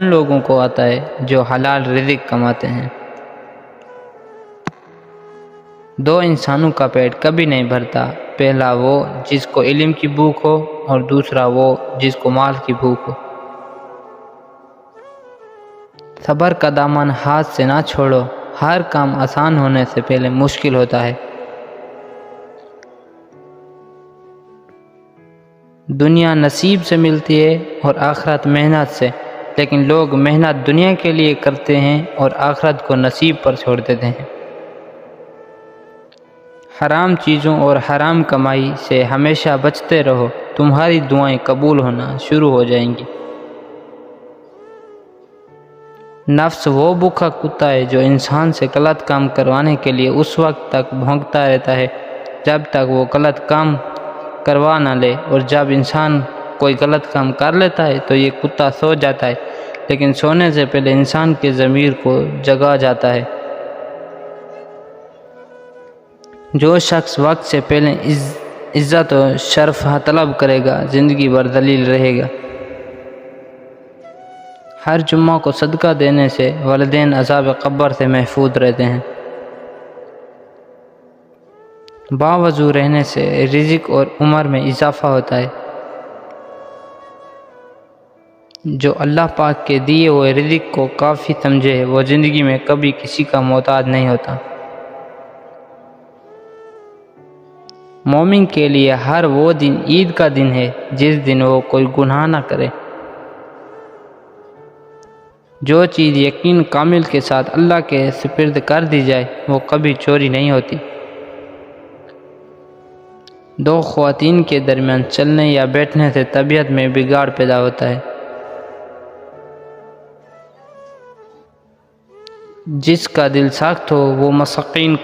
ان لوگوں کو آتا ہے جو حلال رزق کماتے ہیں۔ دو انسانوں کا پیٹ کبھی نہیں بھرتا، پہلا وہ جس کو علم کی بھوک ہو اور دوسرا وہ جس کو مال کی بھوک ہو۔ صبر کا دامن ہاتھ سے نہ چھوڑو، ہر کام آسان ہونے سے پہلے مشکل ہوتا ہے۔ دنیا نصیب سے ملتی ہے اور آخرت محنت سے، لیکن لوگ محنت دنیا کے لیے کرتے ہیں اور آخرت کو نصیب پر چھوڑ دیتے ہیں۔ حرام چیزوں اور حرام کمائی سے ہمیشہ بچتے رہو، تمہاری دعائیں قبول ہونا شروع ہو جائیں گی۔ نفس وہ بھوکا کتا ہے جو انسان سے غلط کام کروانے کے لیے اس وقت تک بھونکتا رہتا ہے جب تک وہ غلط کام کروا نہ لے، اور جب انسان کوئی غلط کام کر لیتا ہے تو یہ کتا سو جاتا ہے، لیکن سونے سے پہلے انسان کے ضمیر کو جگا جاتا ہے۔ جو شخص وقت سے پہلے عزت و شرف طلب کرے گا زندگی بھر ذلیل رہے گا۔ ہر جمعہ کو صدقہ دینے سے والدین عذاب قبر سے محفوظ رہتے ہیں۔ باوضو رہنے سے رزق اور عمر میں اضافہ ہوتا ہے۔ جو اللہ پاک کے دیے ہوئے رزق کو کافی سمجھے وہ زندگی میں کبھی کسی کا محتاج نہیں ہوتا۔ مومن کے لیے ہر وہ دن عید کا دن ہے جس دن وہ کوئی گناہ نہ کرے۔ جو چیز یقین کامل کے ساتھ اللہ کے سپرد کر دی جائے وہ کبھی چوری نہیں ہوتی۔ دو خواتین کے درمیان چلنے یا بیٹھنے سے طبیعت میں بگاڑ پیدا ہوتا ہے۔ جس کا دل سخت ہو وہ مسکین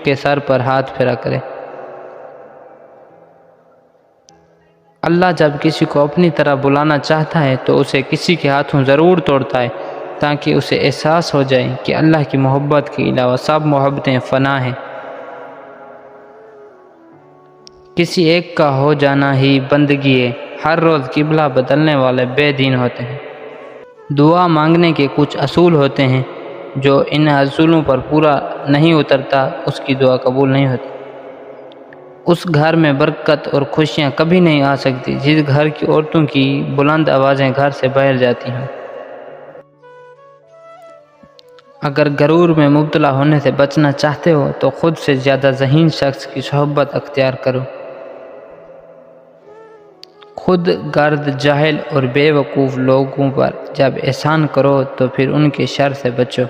کے سر پر ہاتھ پھیرا کرے۔ اللہ جب کسی کو اپنی طرح بلانا چاہتا ہے تو اسے کسی کے ہاتھوں ضرور توڑتا ہے تاکہ اسے احساس ہو جائے کہ اللہ کی محبت کے علاوہ سب محبتیں فنا ہیں۔ کسی ایک کا ہو جانا ہی بندگی ہے، ہر روز قبلہ بدلنے والے بے دین ہوتے ہیں۔ دعا مانگنے کے کچھ اصول ہوتے ہیں، جو ان اصولوں پر پورا نہیں اترتا اس کی دعا قبول نہیں ہوتی۔ اس گھر میں برکت اور خوشیاں کبھی نہیں آ سکتی جس گھر کی عورتوں کی بلند آوازیں گھر سے باہر جاتی ہیں۔ اگر غرور میں مبتلا ہونے سے بچنا چاہتے ہو تو خود سے زیادہ ذہین شخص کی صحبت اختیار کرو۔ خود غرض جاہل اور بے وقوف لوگوں پر جب احسان کرو تو پھر ان کے شر سے بچو۔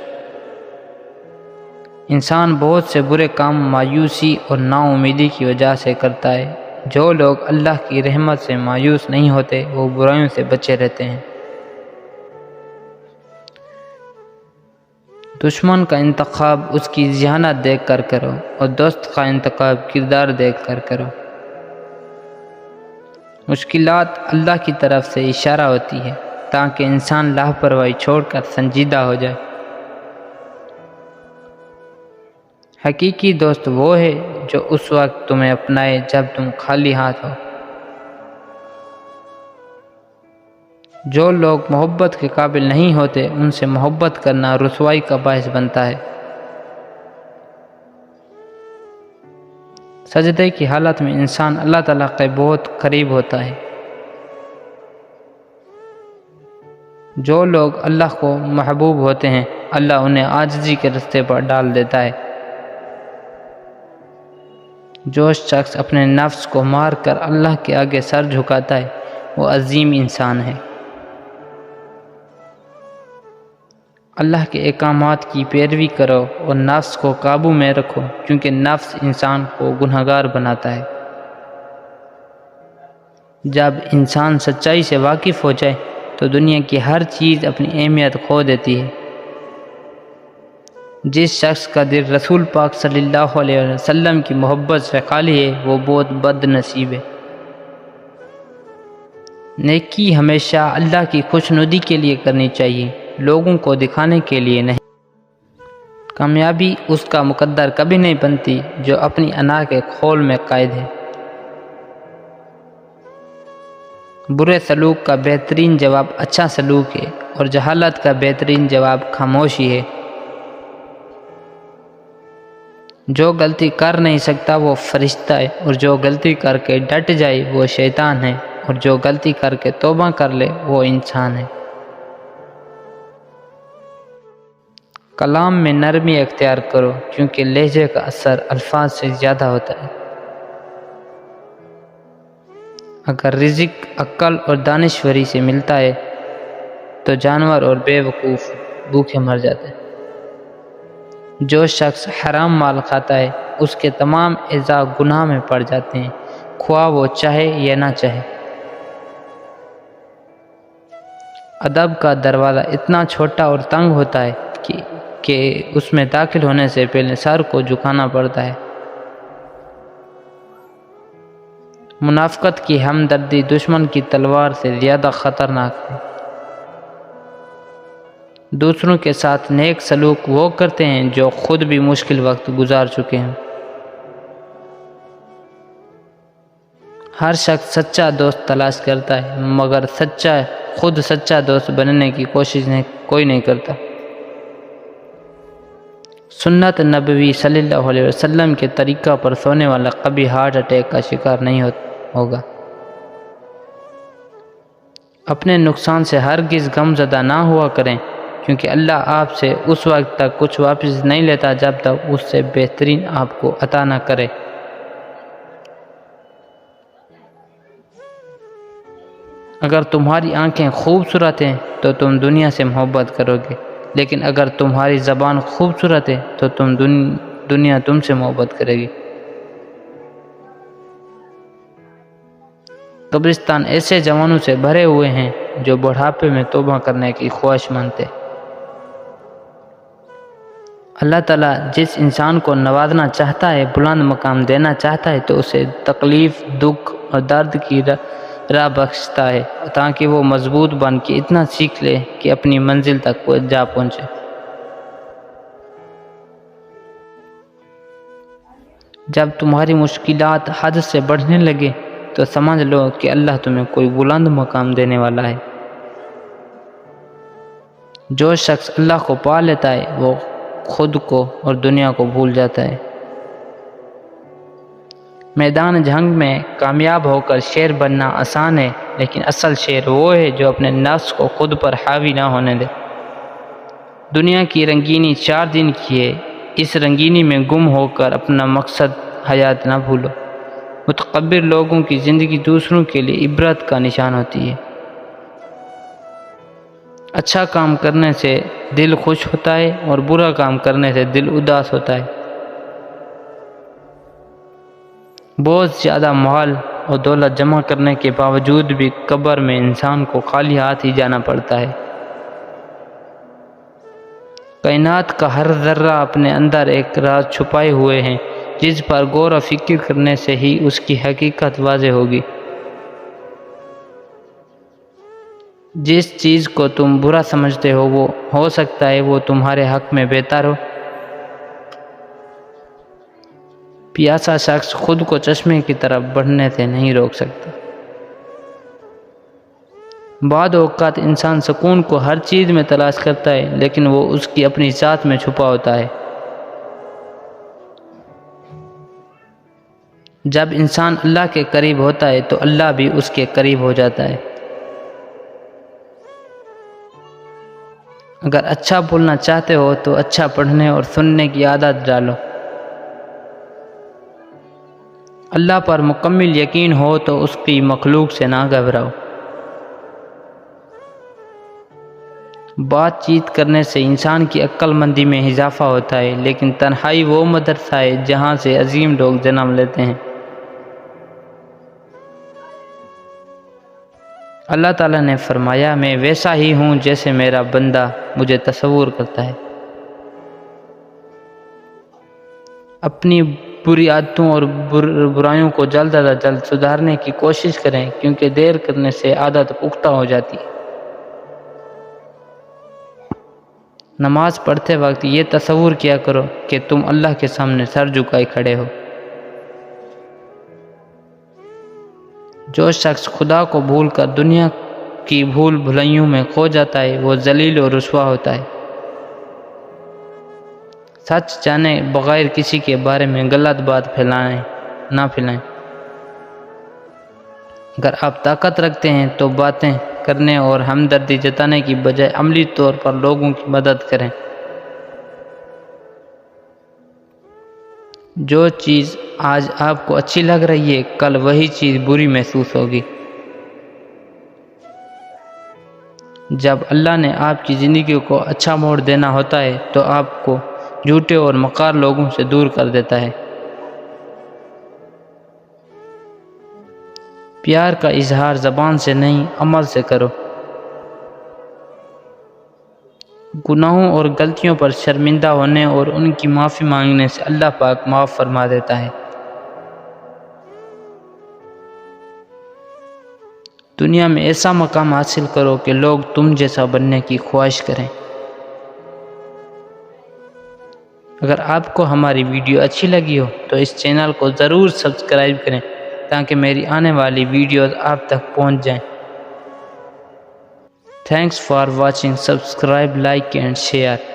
انسان بہت سے برے کام مایوسی اور نا امیدی کی وجہ سے کرتا ہے۔ جو لوگ اللہ کی رحمت سے مایوس نہیں ہوتے وہ برائیوں سے بچے رہتے ہیں۔ دشمن کا انتخاب اس کی ذہانت دیکھ کر کرو اور دوست کا انتخاب کردار دیکھ کر کرو۔ مشکلات اللہ کی طرف سے اشارہ ہوتی ہے تاکہ انسان لاپرواہی چھوڑ کر سنجیدہ ہو جائے۔ حقیقی دوست وہ ہے جو اس وقت تمہیں اپنائے جب تم خالی ہاتھ ہو۔ جو لوگ محبت کے قابل نہیں ہوتے ان سے محبت کرنا رسوائی کا باعث بنتا ہے۔ سجدے کی حالت میں انسان اللہ تعالیٰ کے بہت قریب ہوتا ہے۔ جو لوگ اللہ کو محبوب ہوتے ہیں اللہ انہیں عاجزی کے رستے پر ڈال دیتا ہے۔ جو شخص اپنے نفس کو مار کر اللہ کے آگے سر جھکاتا ہے وہ عظیم انسان ہے۔ اللہ کے احکامات کی پیروی کرو اور نفس کو قابو میں رکھو کیونکہ نفس انسان کو گنہگار بناتا ہے۔ جب انسان سچائی سے واقف ہو جائے تو دنیا کی ہر چیز اپنی اہمیت کھو دیتی ہے۔ جس شخص کا دل رسول پاک صلی اللہ علیہ وسلم کی محبت سے خالی ہے وہ بہت بد نصیب ہے۔ نیکی ہمیشہ اللہ کی خوشنودی کے لیے کرنی چاہیے، لوگوں کو دکھانے کے لیے نہیں۔ کامیابی اس کا مقدر کبھی نہیں بنتی جو اپنی انا کے کھول میں قائد ہے۔ برے سلوک کا بہترین جواب اچھا سلوک ہے، اور جہالت کا بہترین جواب خاموشی ہے۔ جو غلطی کر نہیں سکتا وہ فرشتہ ہے، اور جو غلطی کر کے ڈٹ جائے وہ شیطان ہے، اور جو غلطی کر کے توبہ کر لے وہ انسان ہے۔ کلام میں نرمی اختیار کرو، کیونکہ لہجے کا اثر الفاظ سے زیادہ ہوتا ہے۔ اگر رزق عقل اور دانشوری سے ملتا ہے تو جانور اور بے وقوف بھوکے مر جاتے ہیں۔ جو شخص حرام مال کھاتا ہے اس کے تمام اعضاء گناہ میں پڑ جاتے ہیں، خواہ وہ چاہے یا نہ چاہے۔ ادب کا دروازہ اتنا چھوٹا اور تنگ ہوتا ہے کہ اس میں داخل ہونے سے پہلے سر کو جھکانا پڑتا ہے۔ منافقت کی ہمدردی دشمن کی تلوار سے زیادہ خطرناک ہے۔ دوسروں کے ساتھ نیک سلوک وہ کرتے ہیں جو خود بھی مشکل وقت گزار چکے ہیں۔ ہر شخص سچا دوست تلاش کرتا ہے، مگر خود سچا دوست بننے کی کوشش کوئی نہیں کرتا۔ سنت نبوی صلی اللہ علیہ وسلم کے طریقہ پر سونے والا کبھی ہارٹ اٹیک کا شکار نہیں ہوگا۔ اپنے نقصان سے ہرگز غم زدہ نہ ہوا کریں، کیونکہ اللہ آپ سے اس وقت تک کچھ واپس نہیں لیتا جب تک اس سے بہترین آپ کو عطا نہ کرے۔ اگر تمہاری آنکھیں خوبصورت ہیں تو تم دنیا سے محبت کرو گے، لیکن اگر تمہاری زبان خوبصورت ہے تو دنیا تم سے محبت کرے گی۔ قبرستان ایسے جوانوں سے بھرے ہوئے ہیں جو بڑھاپے میں توبہ کرنے کی خواہش مانتے۔ اللہ تعالیٰ جس انسان کو نوازنا چاہتا ہے، بلند مقام دینا چاہتا ہے، تو اسے تکلیف، دکھ اور درد کی راہ بخشتا ہے تاکہ وہ مضبوط بن کے اتنا سیکھ لے کہ اپنی منزل تک جا پہنچے۔ جب تمہاری مشکلات حد سے بڑھنے لگے تو سمجھ لو کہ اللہ تمہیں کوئی بلند مقام دینے والا ہے۔ جو شخص اللہ کو پا لیتا ہے وہ خود کو اور دنیا کو بھول جاتا ہے۔ میدان جنگ میں کامیاب ہو کر شیر بننا آسان ہے، لیکن اصل شیر وہ ہے جو اپنے نفس کو خود پر حاوی نہ ہونے دے۔ دنیا کی رنگینی 4 دن کی ہے، اس رنگینی میں گم ہو کر اپنا مقصد حیات نہ بھولو۔ متکبر لوگوں کی زندگی دوسروں کے لیے عبرت کا نشان ہوتی ہے۔ اچھا کام کرنے سے دل خوش ہوتا ہے اور برا کام کرنے سے دل اداس ہوتا ہے۔ بہت زیادہ مال اور دولت جمع کرنے کے باوجود بھی قبر میں انسان کو خالی ہاتھ ہی جانا پڑتا ہے۔ کائنات کا ہر ذرہ اپنے اندر ایک راز چھپائے ہوئے ہیں، جس پر غور و فکر کرنے سے ہی اس کی حقیقت واضح ہوگی۔ جس چیز کو تم برا سمجھتے ہو وہ ہو سکتا ہے وہ تمہارے حق میں بہتر ہو۔ پیاسا شخص خود کو چشمے کی طرف بڑھنے سے نہیں روک سکتا۔ بعض اوقات انسان سکون کو ہر چیز میں تلاش کرتا ہے، لیکن وہ اس کی اپنی ذات میں چھپا ہوتا ہے۔ جب انسان اللہ کے قریب ہوتا ہے تو اللہ بھی اس کے قریب ہو جاتا ہے۔ اگر اچھا بولنا چاہتے ہو تو اچھا پڑھنے اور سننے کی عادت ڈالو۔ اللہ پر مکمل یقین ہو تو اس کی مخلوق سے نہ گھبراؤ۔ بات چیت کرنے سے انسان کی عقل مندی میں اضافہ ہوتا ہے، لیکن تنہائی وہ مدرسہ ہے جہاں سے عظیم لوگ جنم لیتے ہیں۔ اللہ تعالیٰ نے فرمایا، میں ویسا ہی ہوں جیسے میرا بندہ مجھے تصور کرتا ہے۔ اپنی بری عادتوں اور برائیوں کو جلد از جلد سدھارنے کی کوشش کریں، کیونکہ دیر کرنے سے عادت پختہ ہو جاتی ہے۔ نماز پڑھتے وقت یہ تصور کیا کرو کہ تم اللہ کے سامنے سر جھکائے کھڑے ہو۔ جو شخص خدا کو بھول کر دنیا کی بھول بھلائیوں میں کھو جاتا ہے وہ ذلیل اور رسوا ہوتا ہے۔ سچ جانے بغیر کسی کے بارے میں غلط بات نہ پھیلائیں۔ اگر آپ طاقت رکھتے ہیں تو باتیں کرنے اور ہمدردی جتانے کی بجائے عملی طور پر لوگوں کی مدد کریں۔ جو چیز آج آپ کو اچھی لگ رہی ہے کل وہی چیز بری محسوس ہوگی۔ جب اللہ نے آپ کی زندگی کو اچھا موڑ دینا ہوتا ہے تو آپ کو جھوٹے اور مکار لوگوں سے دور کر دیتا ہے۔ پیار کا اظہار زبان سے نہیں عمل سے کرو۔ گناہوں اور غلطیوں پر شرمندہ ہونے اور ان کی معافی مانگنے سے اللہ پاک معاف فرما دیتا ہے۔ دنیا میں ایسا مقام حاصل کرو کہ لوگ تم جیسا بننے کی خواہش کریں۔ اگر آپ کو ہماری ویڈیو اچھی لگی ہو تو اس چینل کو ضرور سبسکرائب کریں تاکہ میری آنے والی ویڈیوز آپ تک پہنچ جائیں۔ Thanks for watching. Subscribe, like and share.